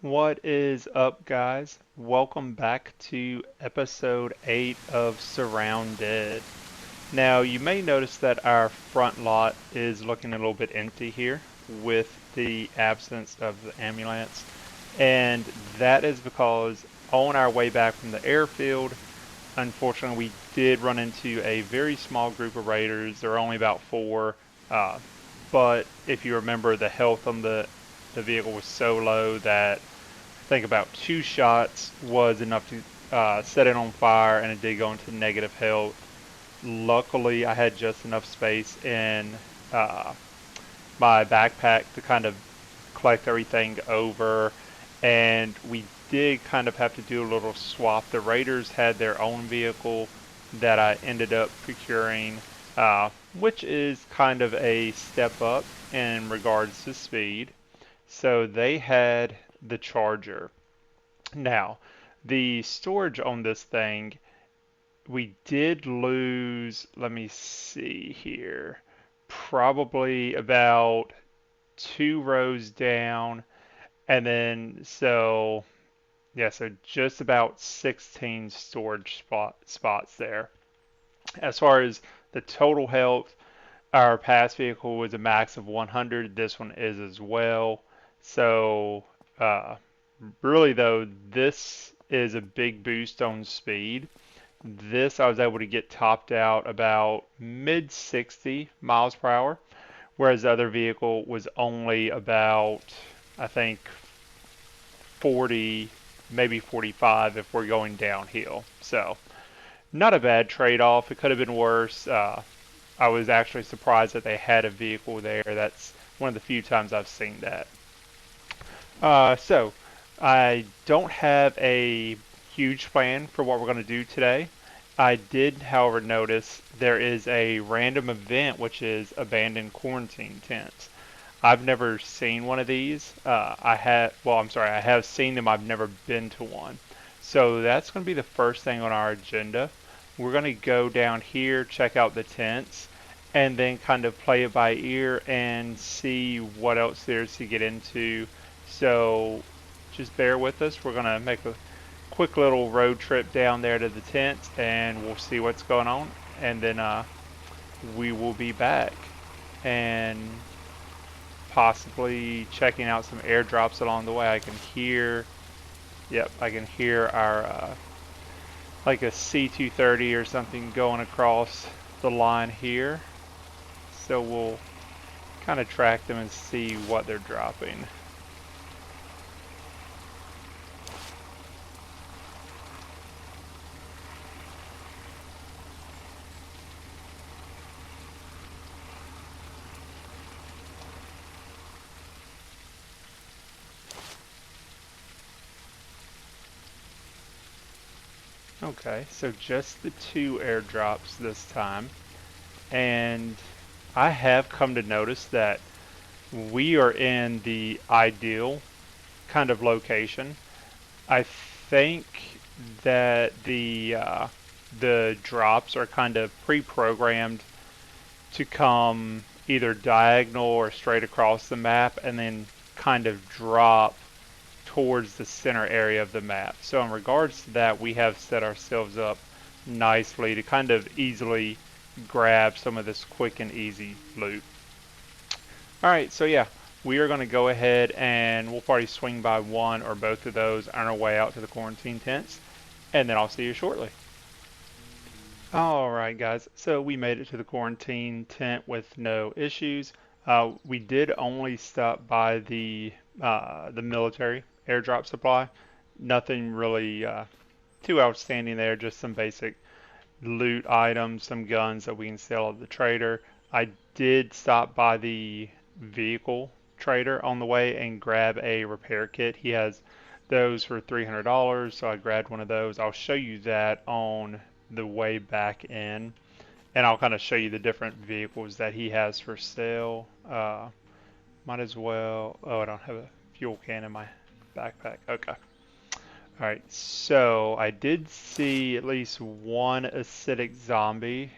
What is up, guys? Welcome back to episode 8 of SurrounDead. Now, you may notice that our front lot is looking a little bit empty here with the absence of the ambulance, and that is because on our way back from the airfield, unfortunately, we did run into a very small group of raiders. There were only about four, uh, but if you remember, the health on the vehicle was so low that I think about two shots was enough to set it on fire, and it did go into negative health. Luckily, I had just enough space in uh, my backpack to kind of collect everything over, and we did kind of have to do a little swap. The Raiders had their own vehicle that I ended up procuring, which is kind of a step up in regards to speed. So they had the Charger. Now, the storage on this thing, we did lose, let me see here, probably about two rows down. And then, so just about 16 storage spots there. As far as the total health, our past vehicle was a max of 100. This one is as well. So, uh, really though, this is a big boost on speed. This I was able to get topped out about mid 60 miles per hour, whereas the other vehicle was only about, I think, 40, maybe 45 if we're going downhill. So, not a bad trade-off. It could have been worse. I was actually surprised that they had a vehicle there. That's one of the few times I've seen that. So, I don't have a huge plan for what we're going to do today. I did, however, notice there is a random event which is abandoned quarantine tents. I've never seen one of these. I have seen them. I've never been to one. So that's going to be the first thing on our agenda. We're going to go down here, check out the tents, and then kind of play it by ear and see what else there is to get into. So just bear with us. We're going to make a quick little road trip down there to the tents, and we'll see what's going on. And then we will be back. And possibly checking out some airdrops along the way. I can hear our like a C-230 or something going across the line here. So we'll kind of track them and see what they're dropping. Okay, so just the two airdrops this time. And I have come to notice that we are in the ideal kind of location. I think that the drops are kind of pre-programmed to come either diagonal or straight across the map and then kind of drop towards the center area of the map. So in regards to that, we have set ourselves up nicely to kind of easily grab some of this quick and easy loot. Alright, so yeah, we are going to go ahead and we'll probably swing by one or both of those on our way out to the quarantine tents, and then I'll see you shortly. Alright guys, so we made it to the quarantine tent with no issues. We did only stop by the military airdrop supply. Nothing really too outstanding there, just some basic loot items, some guns that we can sell at the trader. I did stop by the vehicle trader on the way and grab a repair kit. He has those for $300, so I grabbed one of those. I'll show you that on the way back in, and I'll kind of show you the different vehicles that he has for sale. Might as well. Oh, I don't have a fuel can in my backpack. Okay. All right. So I did see at least one acidic zombie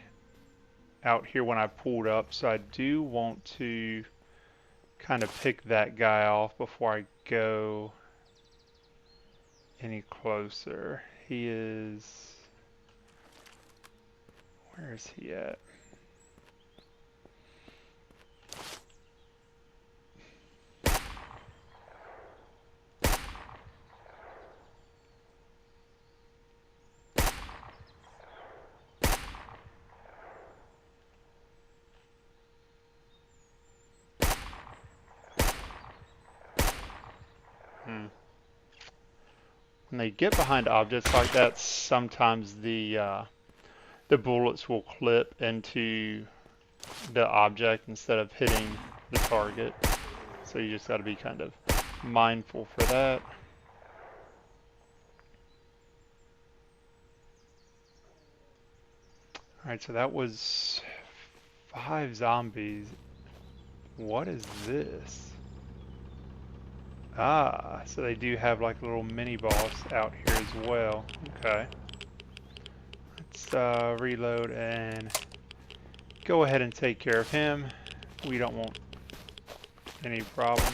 out here when I pulled up, so I do want to kind of pick that guy off before I go any closer. He is... Where is he at? When they get behind objects like that, sometimes the bullets will clip into the object instead of hitting the target. So you just got to be kind of mindful for that. Alright, so that was 5 zombies. What is this? Ah, so they do have like a little mini boss out here as well. Okay. Let's reload and go ahead and take care of him. We don't want any problems.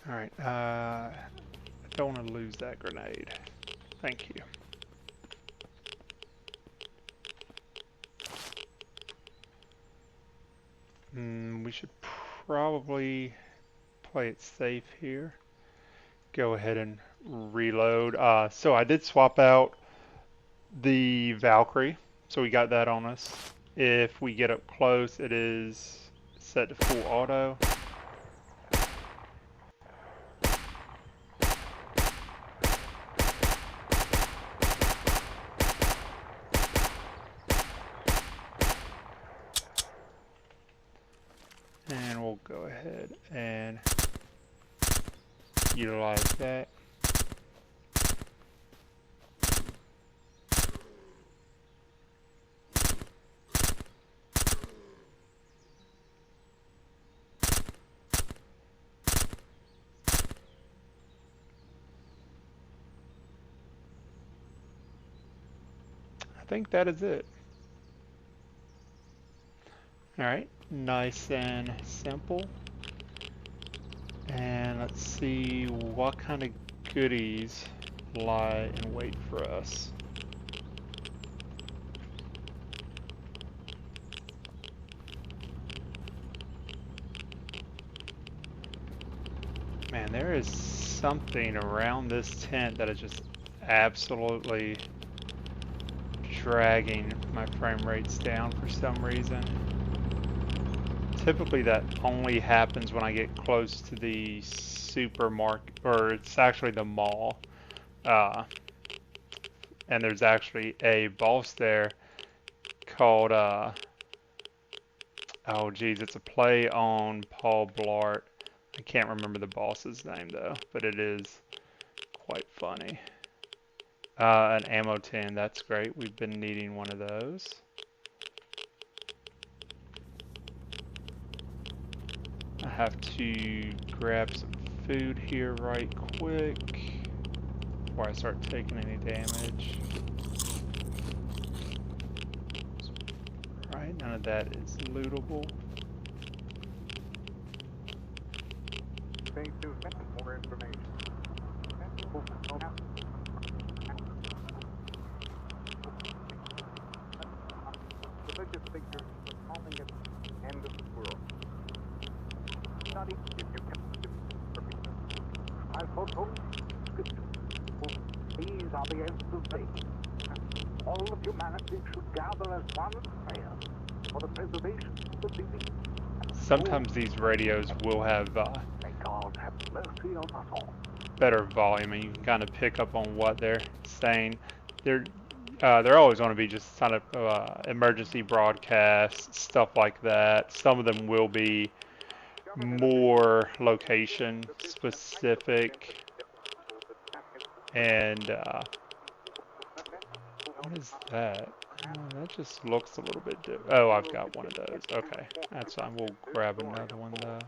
Alright, I don't want to lose that grenade. Thank you. We should probably play it safe here. Go ahead and reload. So I did swap out the Valkyrie, so we got that on us. If we get up close, it is set to full auto. And we'll go ahead and utilize that. I think that is it. Alright, nice and simple. And let's see what kind of goodies lie in wait for us. Man, there is something around this tent that is just absolutely dragging my frame rates down for some reason. Typically that only happens when I get close to the supermarket, or it's actually the mall. And there's actually a boss there called, oh geez, it's a play on Paul Blart. I can't remember the boss's name though, but it is quite funny. An ammo tin, that's great. We've been needing one of those. I have to grab some food here right quick before I start taking any damage. Right, none of that is lootable. More information. Religious figures calling it the end of the world. Not even if you can. I foretold these are the ends of days. All of humanity should gather as one prayer for the preservation of the living. Sometimes these radios will have May God have mercy on us all. better volume, and you can kind of pick up on what they're saying. They're always going to be just kind of emergency broadcasts, stuff like that. Some of them will be more location specific. And what is that? That just looks a little bit different. Oh, I've got one of those. Okay, that's fine. We'll grab another one though.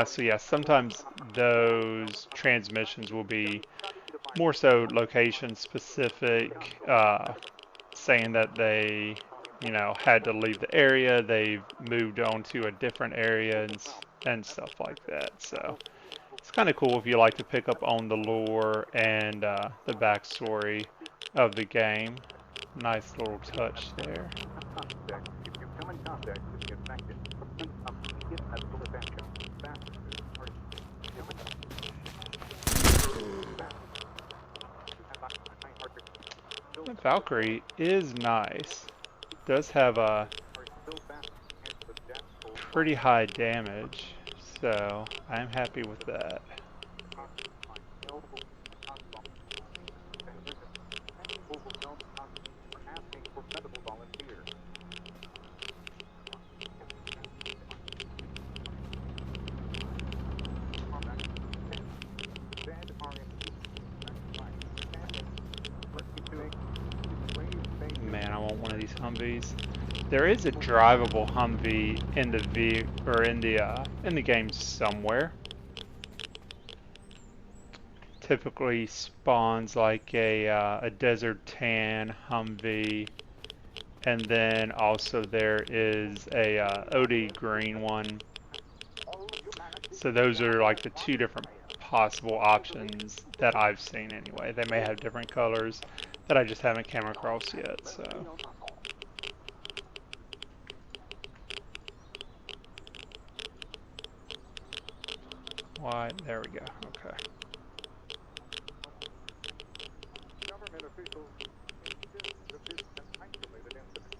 So yeah, sometimes those transmissions will be more so location specific, saying that they, had to leave the area, they've moved on to a different area and stuff like that. So it's kind of cool if you like to pick up on the lore and the backstory of the game. Nice little touch there. If you come in contact with the infected, immediate medical attention. The Valkyrie is nice. Does have a pretty high damage, so I'm happy with that. Man, I want one of these Humvees. There is a drivable Humvee in the in the game somewhere. Typically spawns like a desert tan Humvee, and then also there is a OD green one. So those are like the two different possible options that I've seen anyway. They may have different colors that I just haven't come across yet. So. Why? There we go. Okay. Government officials insist that this is an isolated incident.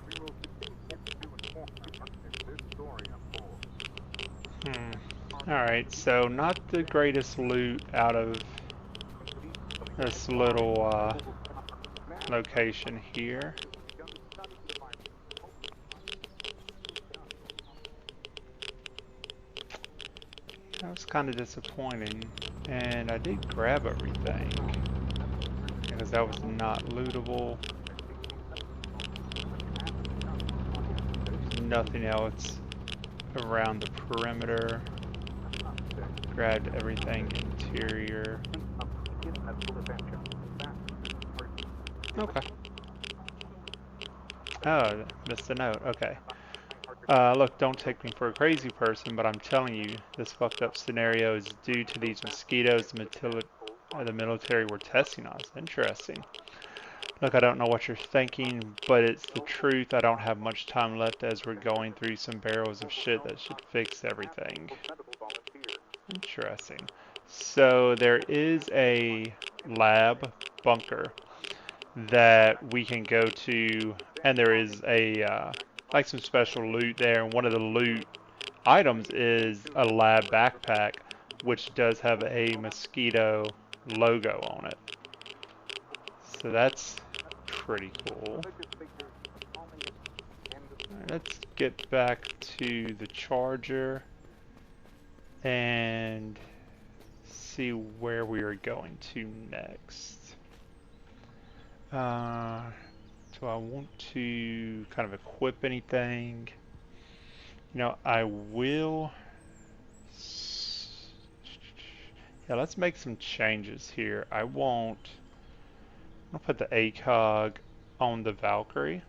We will continue to inform you as this story unfolds. Alright, so not the greatest loot out of this little location here. That was kind of disappointing, and I did grab everything because that was not lootable. There's nothing else around the perimeter. Grabbed everything interior. Okay. Oh, missed a note. Okay. Look, don't take me for a crazy person, but I'm telling you, this fucked up scenario is due to these mosquitoes the military were testing on. It's interesting. Look, I don't know what you're thinking, but it's the truth. I don't have much time left as we're going through some barrels of shit that should fix everything. Interesting. So there is a lab bunker that we can go to, and there is a like some special loot there, and one of the loot items is a lab backpack, which does have a mosquito logo on it. So that's pretty cool. Alright, let's get back to the charger and see where we are going to next. Do I want to kind of equip anything? I will. Yeah, let's make some changes here. I'm gonna put the ACOG on the Valkyrie.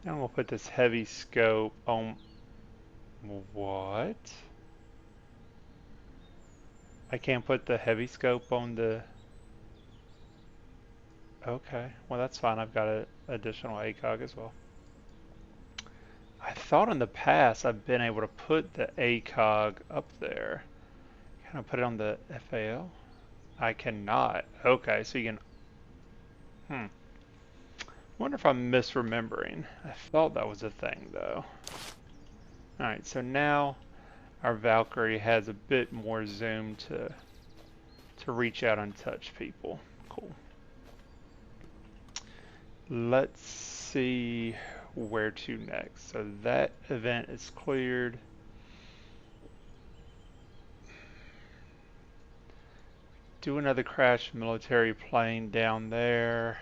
And I'm gonna put this heavy scope on. What? I can't put the heavy scope on the. Okay, well that's fine. I've got an additional ACOG as well. I thought in the past I've been able to put the ACOG up there. Can I put it on the FAL? I cannot. Okay, so you can. Wonder if I'm misremembering. I thought that was a thing though. Alright, so now our Valkyrie has a bit more zoom to reach out and touch people. Cool. Let's see where to next. So that event is cleared. Do another crash military plane down there.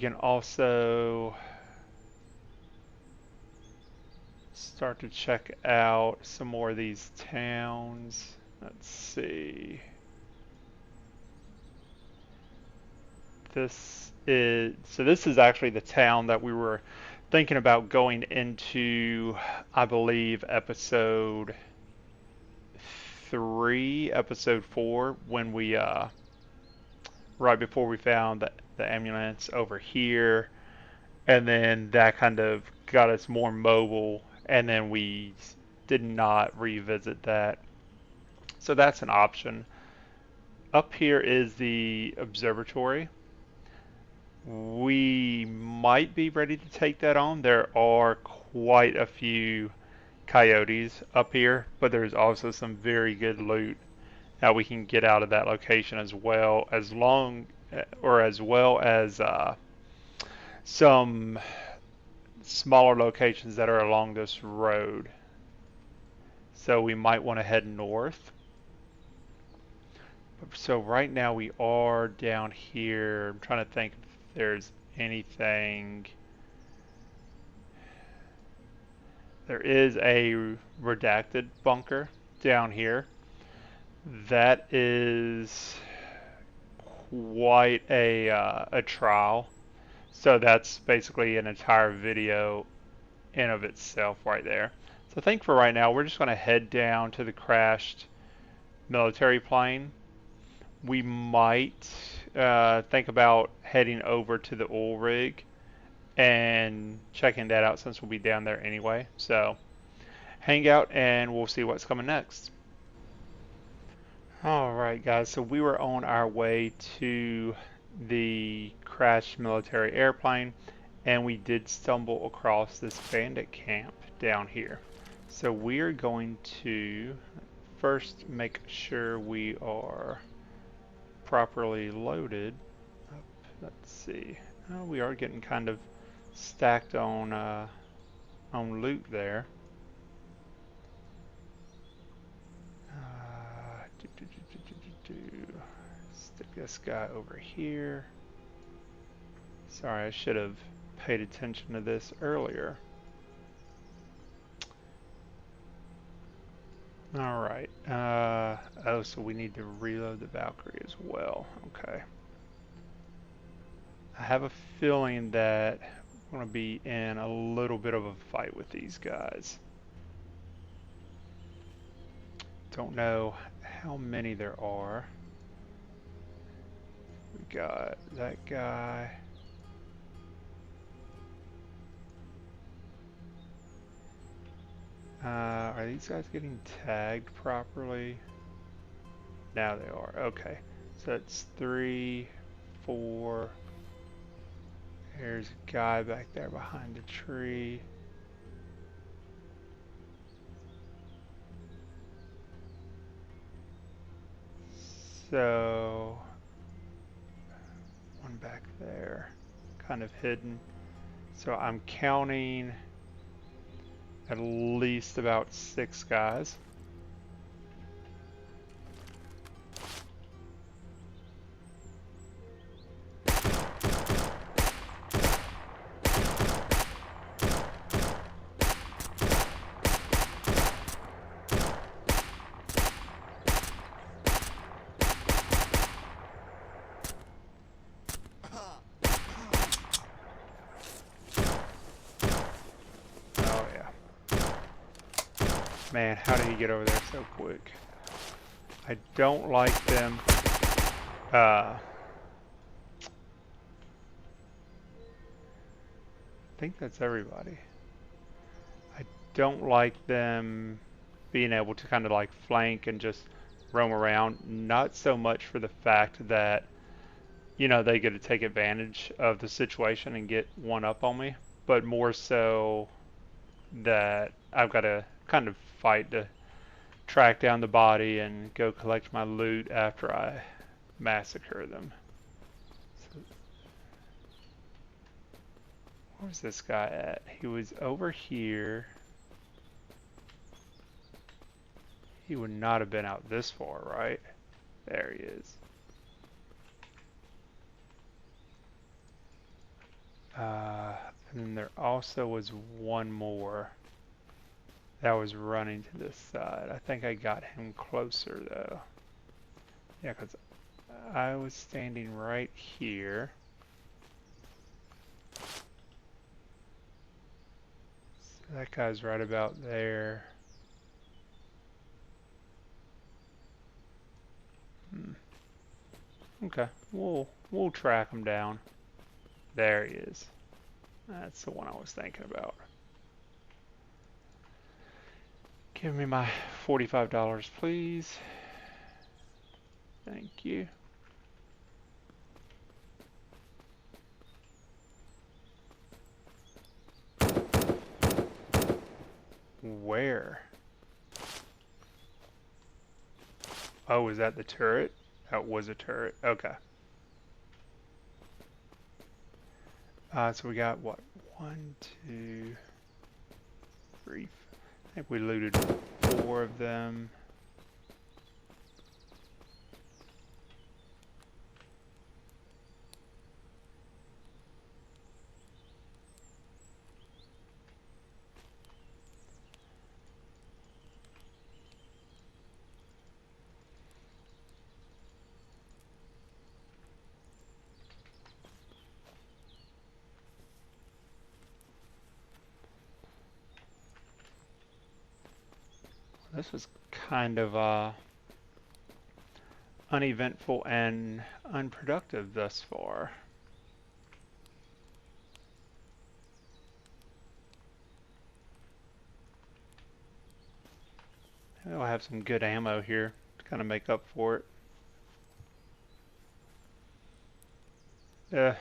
can also start to check out some more of these towns. Let's see. This is actually the town that we were thinking about going into, I believe, episode 3, episode 4, when we right before we found the ambulance over here, and then that kind of got us more mobile, and then we did not revisit that. So that's an option. Up here is the observatory. We might be ready to take that on. There are quite a few coyotes up here, but there's also some very good loot that we can get out of that location as well, as well as some smaller locations that are along this road. So we might want to head north. So right now we are down here. I'm trying to think if there's anything. There is a redacted bunker down here. That is quite a trial. So that's basically an entire video in of itself right there. So I think for right now we're just going to head down to the crashed military plane. We might think about heading over to the oil rig and checking that out since we'll be down there anyway. So hang out and we'll see what's coming next. Alright guys, so we were on our way to the crashed military airplane, and we did stumble across this bandit camp down here. So we're going to first make sure we are properly loaded. Let's see. Oh, we are getting kind of stacked on loot there. Stick this guy over here. Sorry, I should have paid attention to this earlier. Alright. Oh, so we need to reload the Valkyrie as well. Okay. I have a feeling that I'm going to be in a little bit of a fight with these guys. Don't know how many there are. We got that guy. Are these guys getting tagged properly? Now they are. Okay. So it's 3, 4. There's a guy back there behind the tree. So, one back there, kind of hidden. So I'm counting at least about 6 guys. Man, how did he get over there so quick? I don't like them. I think that's everybody. I don't like them being able to kind of like flank and just roam around. Not so much for the fact that, you know, they get to take advantage of the situation and get one up on me, but more so that I've got to kind of fight to track down the body and go collect my loot after I massacre them. So, where's this guy at? He was over here. He would not have been out this far, right? There he is. And then there also was one more that was running to this side. I think I got him closer though. Yeah, because I was standing right here. So that guy's right about there. Okay, we'll track him down. There he is. That's the one I was thinking about. Give me my $45, please. Thank you. Where? Oh, is that the turret? That was a turret. Okay. So we got what? 1, 2, 3. I think we looted 4 of them. This was kind of uneventful and unproductive thus far. I'll have some good ammo here to kind of make up for it. Yeah.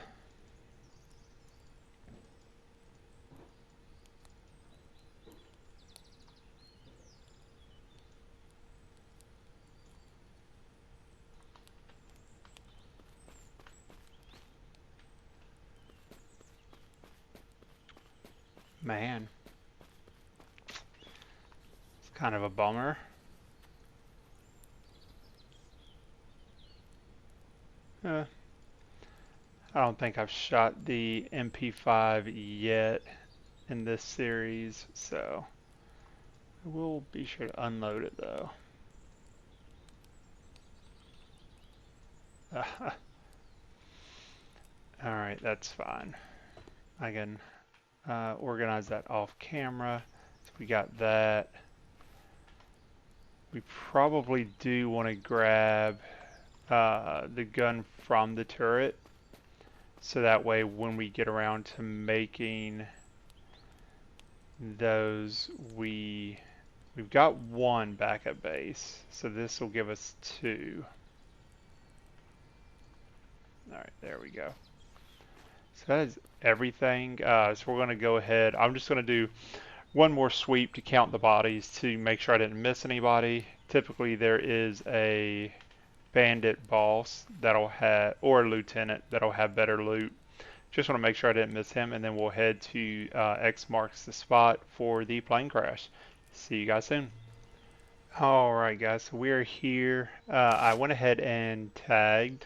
Man, it's kind of a bummer. I don't think I've shot the MP5 yet in this series, so I will be sure to unload it though. Alright, that's fine. I can organize that off camera. So we got that. We probably do want to grab the gun from the turret, so that way when we get around to making those, we've got 1 back at base, so this will give us 2. Alright, there we go. So that is everything. So we're going to go ahead. I'm just going to do one more sweep to count the bodies to make sure I didn't miss anybody. Typically there is a bandit boss that'll have, or a lieutenant that'll have better loot. Just want to make sure I didn't miss him, and then we'll head to X marks the spot for the plane crash. See you guys soon. Alright guys, so we're here. I went ahead and tagged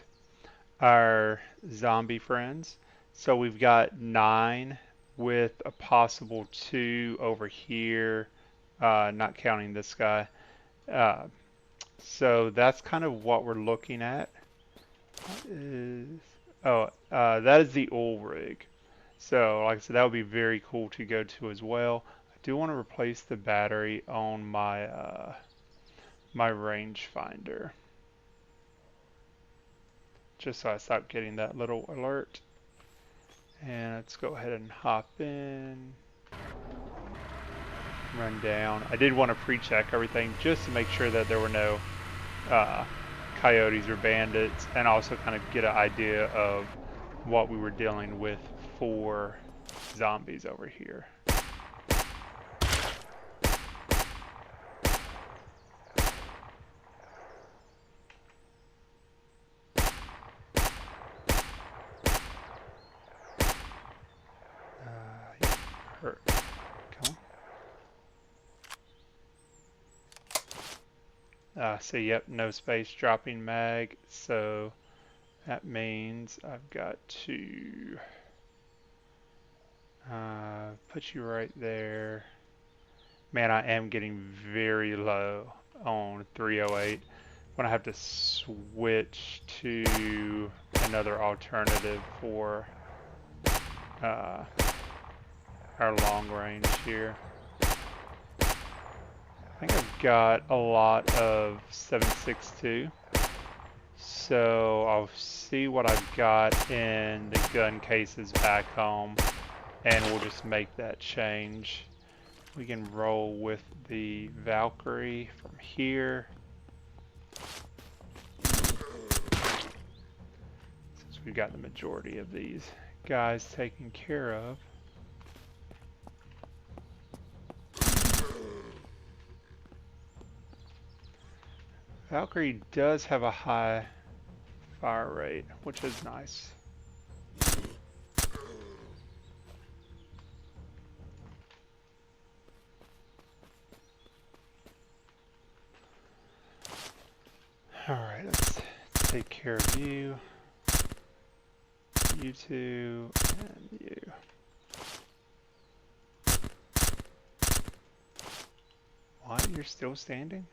our zombie friends. So we've got 9 with a possible 2 over here, not counting this guy. So that's kind of what we're looking at. That is the oil rig. So like I said, that would be very cool to go to as well. I do want to replace the battery on my my rangefinder, just so I stop getting that little alert. And let's go ahead and hop in, run down. I did want to pre-check everything just to make sure that there were no coyotes or bandits, and also kind of get an idea of what we were dealing with for zombies over here. Hurt. Come on. So yep, no space dropping mag, so that means I've got to Put you right there. Man, I am getting very low on 308. I'm gonna have to switch to another alternative for uh, our long range here. I think I've got a lot of 7.62, so I'll see what I've got in the gun cases back home, and we'll just make that change. We can roll with the Valkyrie from here. Since we've got the majority of these guys taken care of. Valkyrie does have a high fire rate, which is nice. Alright, let's take care of you. You two, and you. What? You're still standing?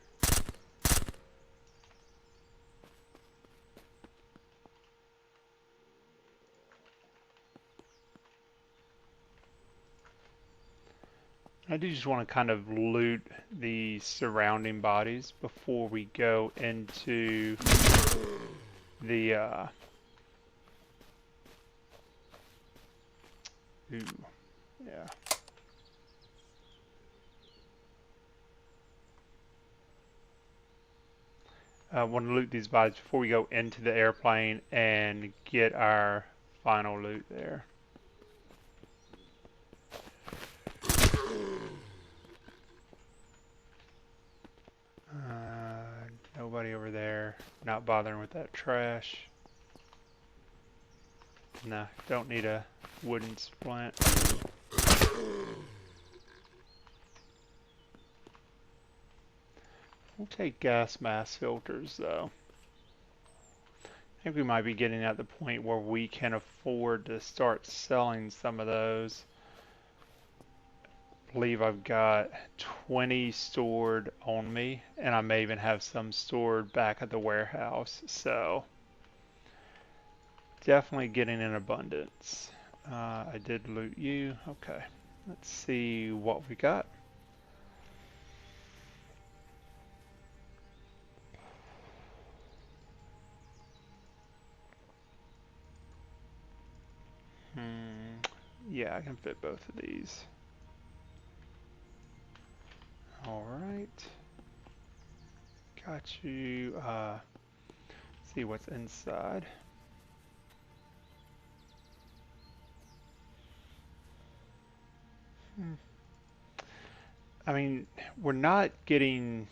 I do just want to kind of loot the surrounding bodies before we go into the ooh, yeah. I want to loot these bodies before we go into the airplane and get our final loot there. Nobody over there. Not bothering with that trash. No, don't need a wooden splint. We'll take gas mask filters though. I think we might be getting at the point where we can afford to start selling some of those. I believe I've got 20 stored on me, and I may even have some stored back at the warehouse. So definitely getting in abundance. I did loot you. Okay, let's see what we got. Yeah, I can fit both of these. All right. Got you. See what's inside. I mean, we're not getting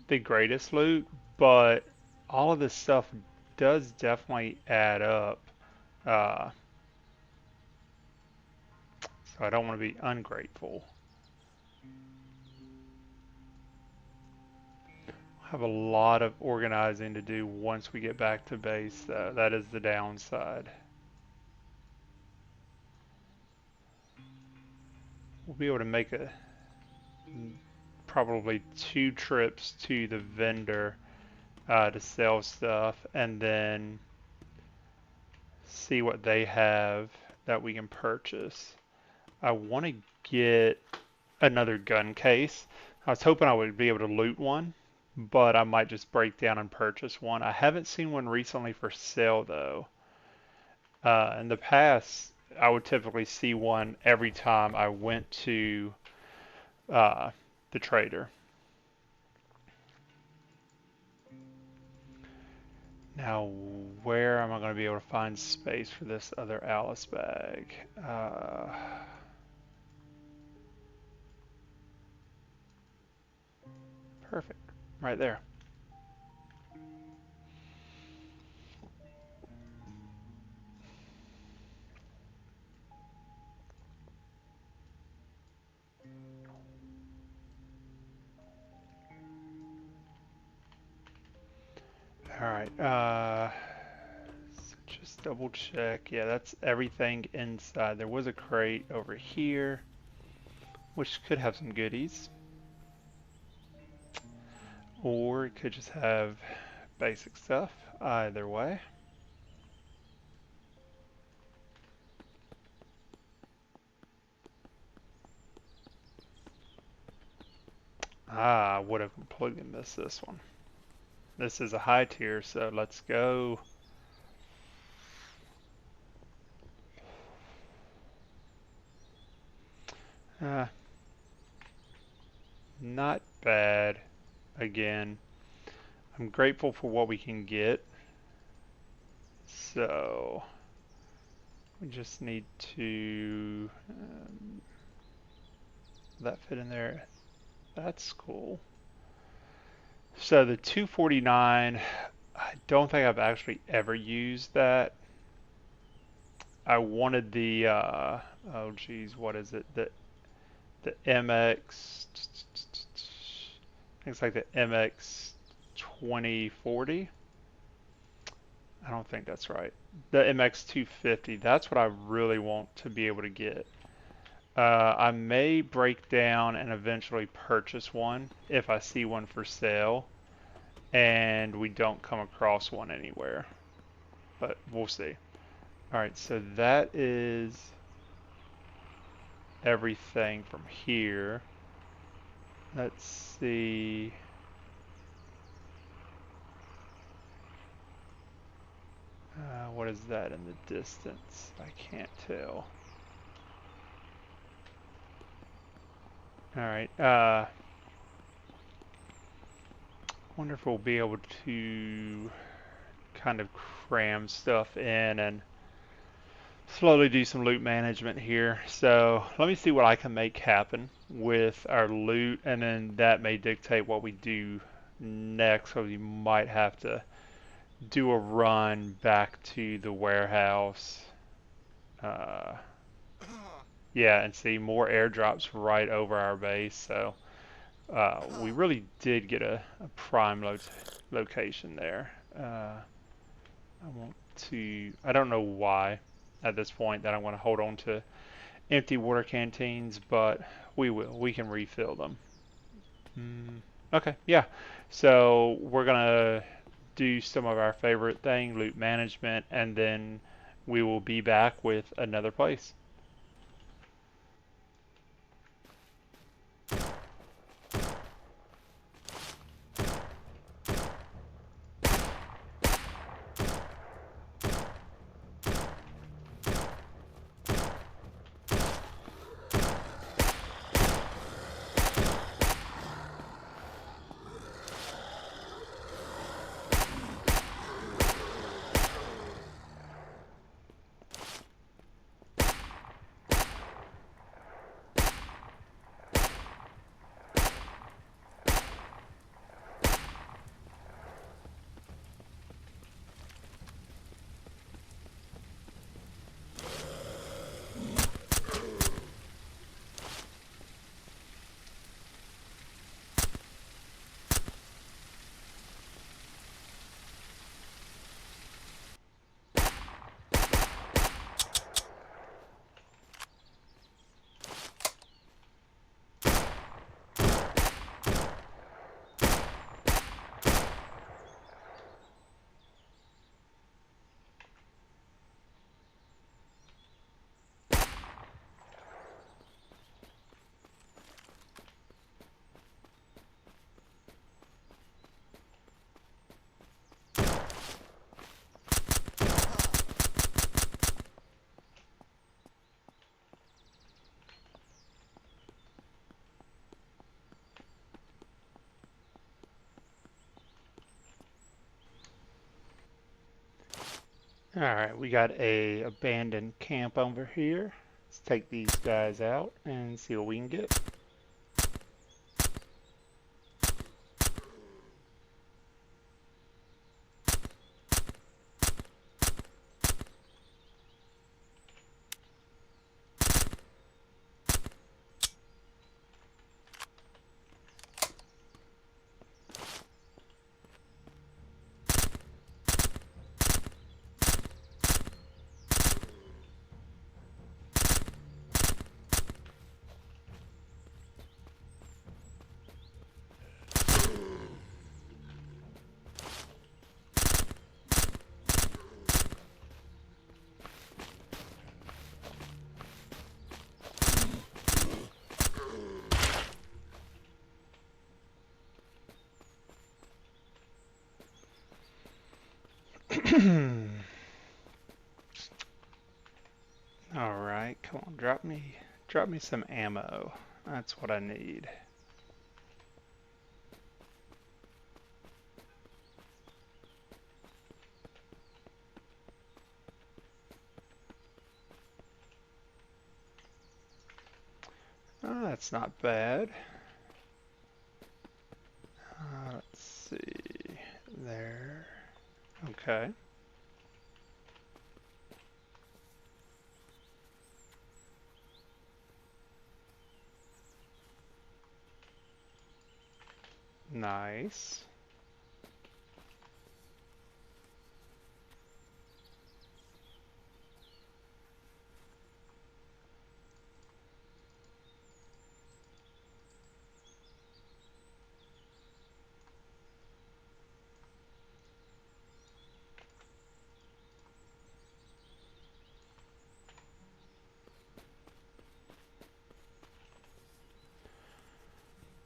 the greatest loot, but all of this stuff does definitely add up. Uh, so I don't want to be ungrateful. Have a lot of organizing to do once we get back to base, though. That is the downside. We'll be able to make probably 2 trips to the vendor to sell stuff, and then see what they have that we can purchase. I want to get another gun case. I was hoping I would be able to loot one, but I might just break down and purchase one. I haven't seen one recently for sale though. In the past, I would typically see one every time I went to the trader. Now, where am I going to be able to find space for this other Alice bag? Perfect. Right there. All right. So just double check. Yeah, that's everything inside. There was a crate over here, which could have some goodies. Or it could just have basic stuff. Either way. Ah, I would have completely missed this one. This is a high tier, so let's go. Uh, Not bad. Again, I'm grateful for what we can get. So, we just need to... that fit in there. That's cool. So the 249, I don't think I've actually ever used that. I wanted the, oh geez, what is it? The MX, I think it's like the MX 2040. I don't think that's right. The MX 250, that's what I really want to be able to get. I may break down and eventually purchase one if I see one for sale and we don't come across one anywhere. But we'll see. Alright, so that is everything from here. Let's see. What is that in the distance? I can't tell. Alright, wonder if we'll be able to kind of cram stuff in and slowly do some loot management here. So let me see what I can make happen with our loot, and then that may dictate what we do next. So we might have to do a run back to the warehouse. Uh, yeah, and see more airdrops right over our base. So we really did get a prime location there. I want to, I don't know why at this point that I want to hold on to empty water canteens, but we will. We can refill them. Okay, yeah. So we're gonna do some of our favorite thing, loot management, and then we will be back with another place. All right, we got a abandoned camp over here. Let's take these guys out and see what we can get. Alright, come on, drop me some ammo. That's what I need. Oh, that's not bad. Let's see. There. Okay. Nice.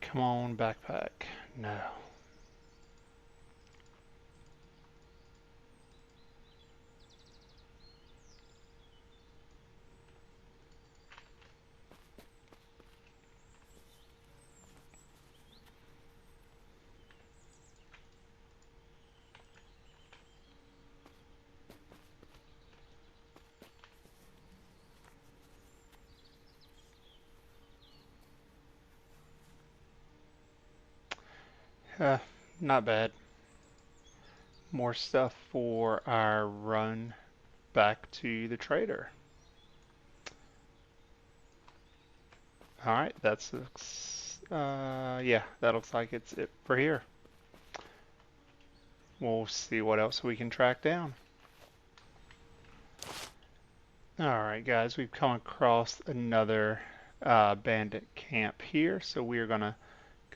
Come on, backpack. No. Uh, Not bad. More stuff for our run back to the trader. Alright, yeah, that looks like it's it for here. We'll see what else we can track down. Alright guys, we've come across another bandit camp here, so we're gonna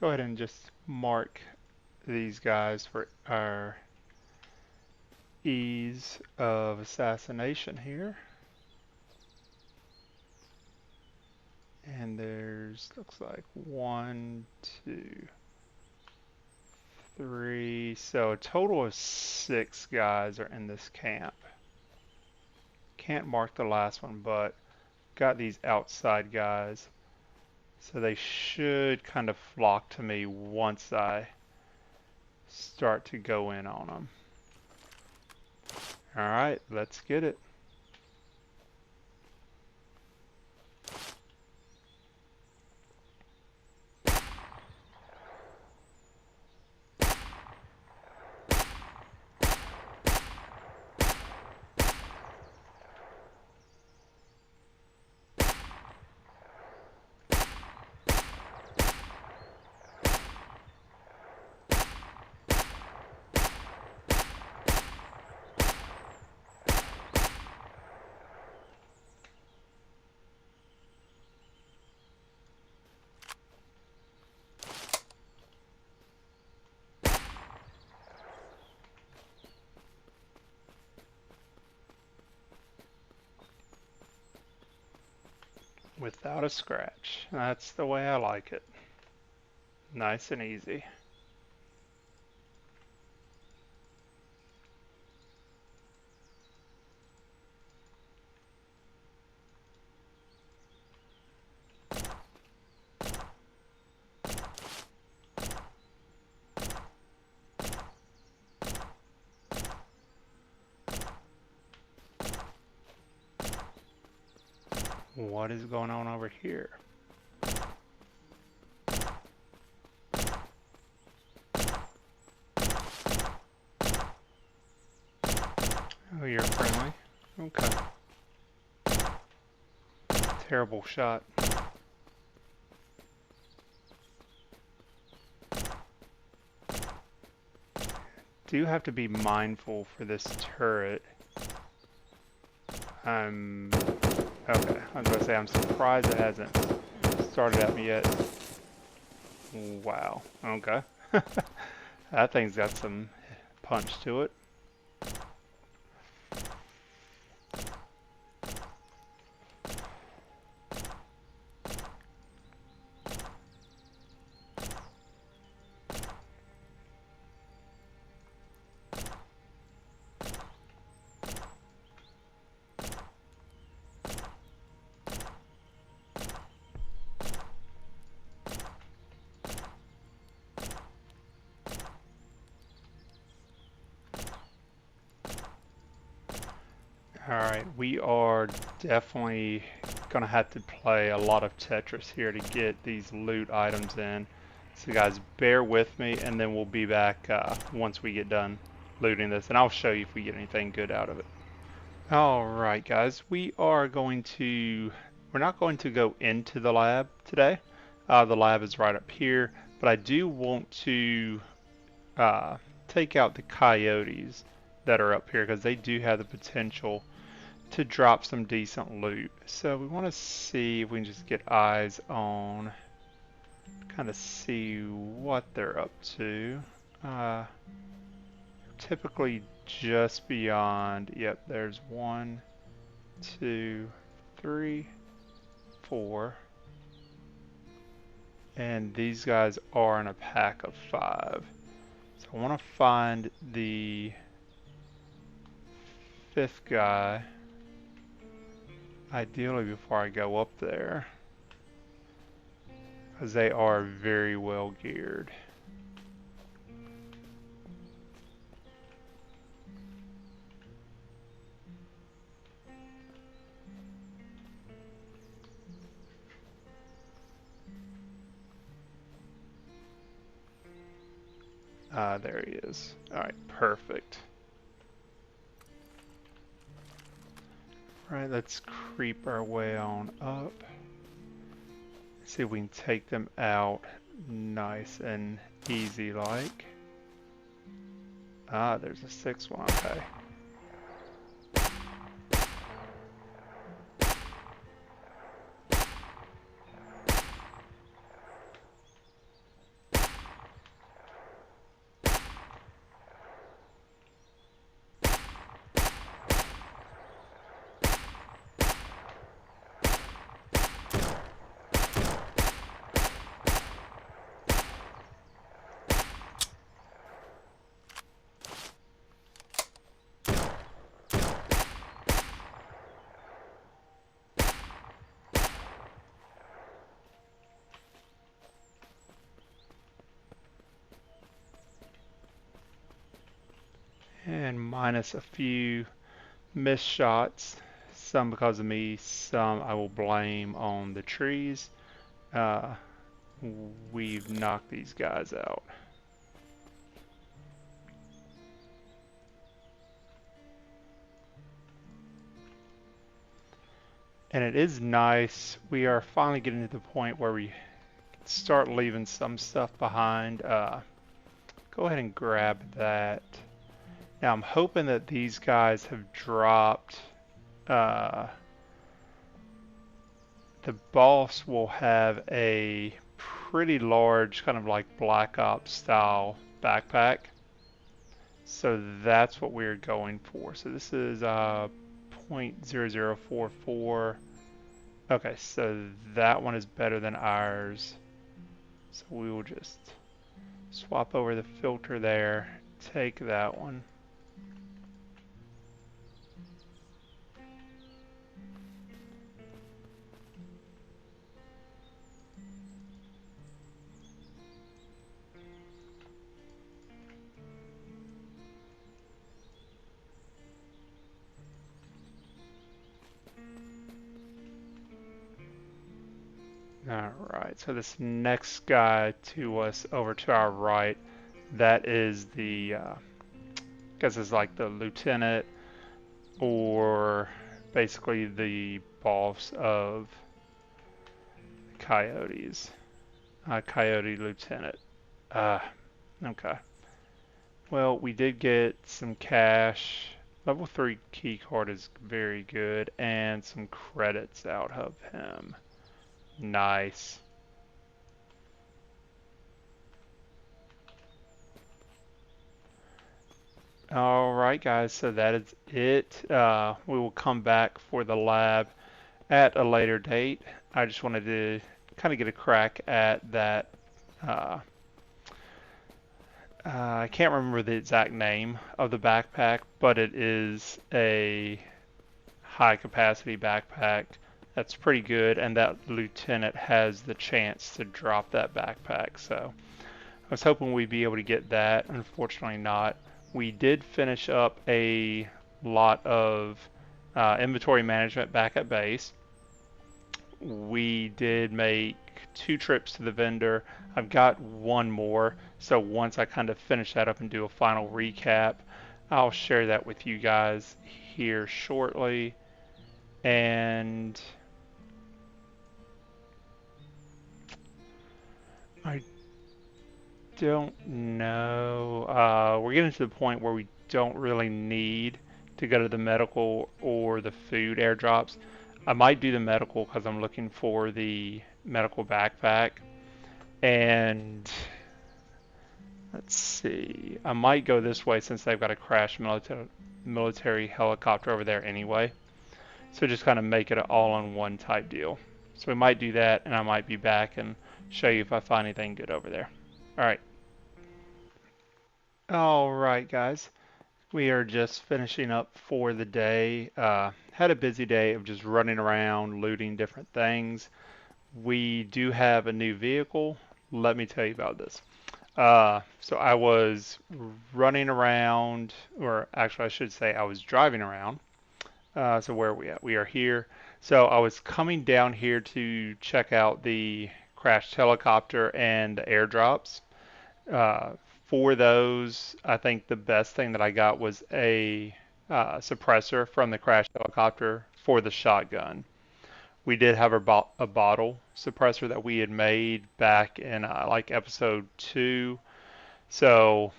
go ahead and just mark these guys for our ease of assassination here. And there's, looks like 1, 2, 3, so a total of 6 guys are in this camp. Can't mark the last one, but got these outside guys. So they should kind of flock to me once I start to go in on them. Alright, let's get it. Without a scratch. That's the way I like it. Nice and easy. What is going on over here? Oh, you're friendly. Okay. Terrible shot. Do have to be mindful for this turret. Okay, I was going to say, I'm surprised it hasn't started at me yet. Wow, okay. That thing's got some punch to it. Alright, we are definitely gonna have to play a lot of Tetris here to get these loot items in. So guys, bear with me, and then we'll be back once we get done looting this, and I'll show you if we get anything good out of it. Alright guys, we're not going to go into the lab today. The lab is right up here, but I do want to take out the coyotes that are up here because they do have the potential to drop some decent loot. So we want to see if we can just get eyes on, kind of see what they're up to. Typically just beyond, yep, there's 1, 2, 3, 4. And these guys are in a pack of 5. So I want to find the 5th guy, ideally before I go up there, because they are very well geared. There he is. Alright, perfect. Alright, let's creep our way on up. See if we can take them out nice and easy like. Ah, there's a 6th one, okay. And minus a few missed shots, some because of me, some I will blame on the trees. We've knocked these guys out. And it is nice, we are finally getting to the point where we start leaving some stuff behind. Go ahead and grab that. Now I'm hoping that these guys have dropped, the boss will have a pretty large kind of like Black Ops style backpack. So that's what we're going for. So this is .0044. Okay, so that one is better than ours. So we will just swap over the filter there, take that one. Alright, so this next guy to us over to our right, that is the, I guess it's like the lieutenant, or basically the boss of coyotes. Coyote lieutenant. Okay. Well, we did get some cash. Level 3 key card is very good, and some credits out of him. Nice. Alright guys, so that is it. We will come back for the lab at a later date. I just wanted to kind of get a crack at that. I can't remember the exact name of the backpack, but it is a high capacity backpack. That's pretty good, and that lieutenant has the chance to drop that backpack. So I was hoping we'd be able to get that. Unfortunately not. We did finish up a lot of inventory management back at base. We did make 2 trips to the vendor. I've got one more, so once I kind of finish that up and do a final recap, I'll share that with you guys here shortly. And I don't know. We're getting to the point where we don't really need to go to the medical or the food airdrops. I might do the medical because I'm looking for the medical backpack. And let's see. I might go this way since they've got a crashed military helicopter over there anyway. So just kind of make it an all-in-one type deal. So we might do that, and I might be back and show you if I find anything good over there. All right. All right, guys. We are just finishing up for the day. Had a busy day of just running around, looting different things. We do have a new vehicle. Let me tell you about this. So I was running around, or actually I should say I was driving around. So where are we at? We are here. So I was coming down here to check out the crashed helicopter and the airdrops. Uh, for those, I think the best thing that I got was a suppressor from the crashed helicopter for the shotgun. We did have a bottle suppressor that we had made back in like episode 2. So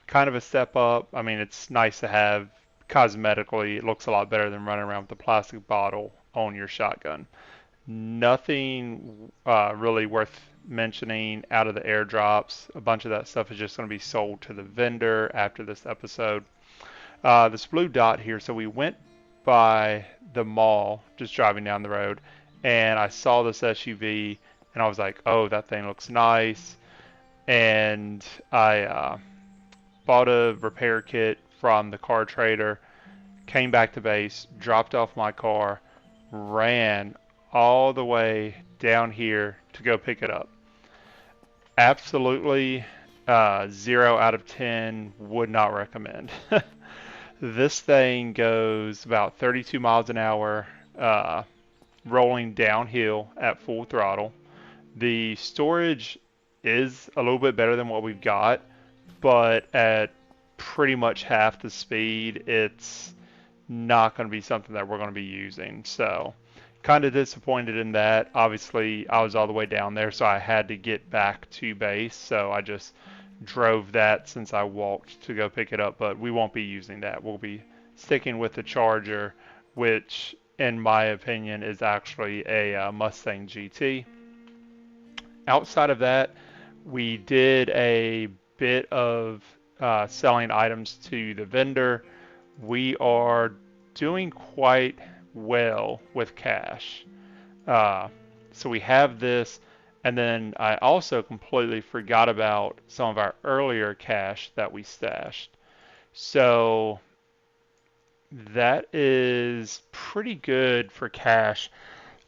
kind of a step up. I mean, it's nice to have cosmetically. It looks a lot better than running around with a plastic bottle on your shotgun. Nothing really worth mentioning out of the airdrops. A bunch of that stuff is just going to be sold to the vendor after this episode. This blue dot here, so we went by the mall, just driving down the road, and I saw this SUV, and I was like, oh, that thing looks nice. And I bought a repair kit from the car trader, came back to base, dropped off my car, ran all the way down here to go pick it up. Absolutely 0 out of 10 would not recommend. This thing goes about 32 miles an hour, rolling downhill at full throttle. The storage is a little bit better than what we've got, but at pretty much half the speed, it's not going to be something that we're going to be using. So kind of disappointed in that. Obviously, I was all the way down there, so I had to get back to base. So I just drove that since I walked to go pick it up, but we won't be using that. We'll be sticking with the Charger, which in my opinion is actually a Mustang GT. Outside of that, we did a bit of selling items to the vendor. We are doing quite well with cash. So we have this, and then I also completely forgot about some of our earlier cash that we stashed. So that is pretty good for cash.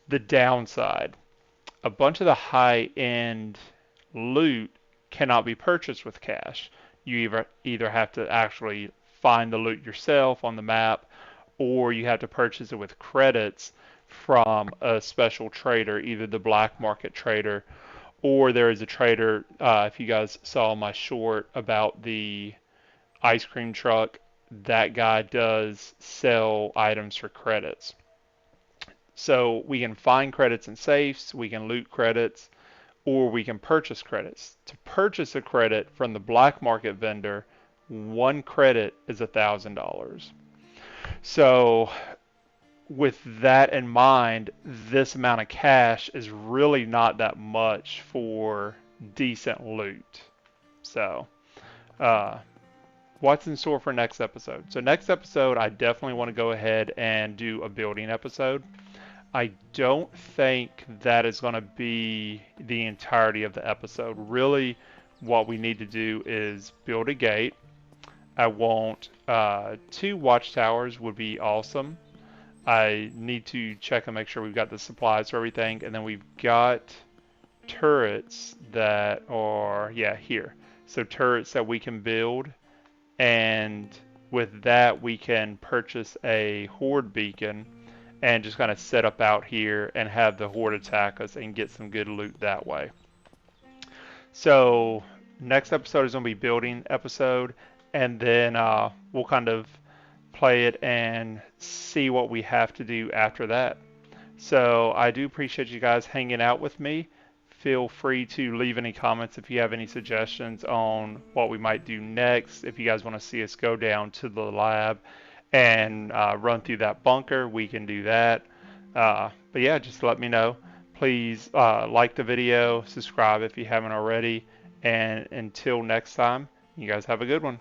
The downside, a bunch of the high-end loot cannot be purchased with cash. You either have to actually find the loot yourself on the map, or you have to purchase it with credits from a special trader, either the black market trader, or there is a trader, if you guys saw my short about the ice cream truck, that guy does sell items for credits. So we can find credits in safes, we can loot credits, or we can purchase credits. To purchase a credit from the black market vendor, one credit is $1,000. So with that in mind, this amount of cash is really not that much for decent loot. So, what's in store for next episode? So next episode, I definitely want to go ahead and do a building episode. I don't think that is going to be the entirety of the episode. Really, what we need to do is build a gate. I want 2 watchtowers would be awesome. I need to check and make sure we've got the supplies for everything. And then we've got turrets that are, yeah, here. So turrets that we can build. And with that, we can purchase a horde beacon and just kind of set up out here and have the horde attack us and get some good loot that way. So next episode is going to be building episode, and then we'll kind of play it and see what we have to do after that. So I do appreciate you guys hanging out with me. Feel free to leave any comments if you have any suggestions on what we might do next. If you guys want to see us go down to the lab and run through that bunker, we can do that. But yeah, just let me know. Please like the video, subscribe if you haven't already, and until next time, you guys have a good one.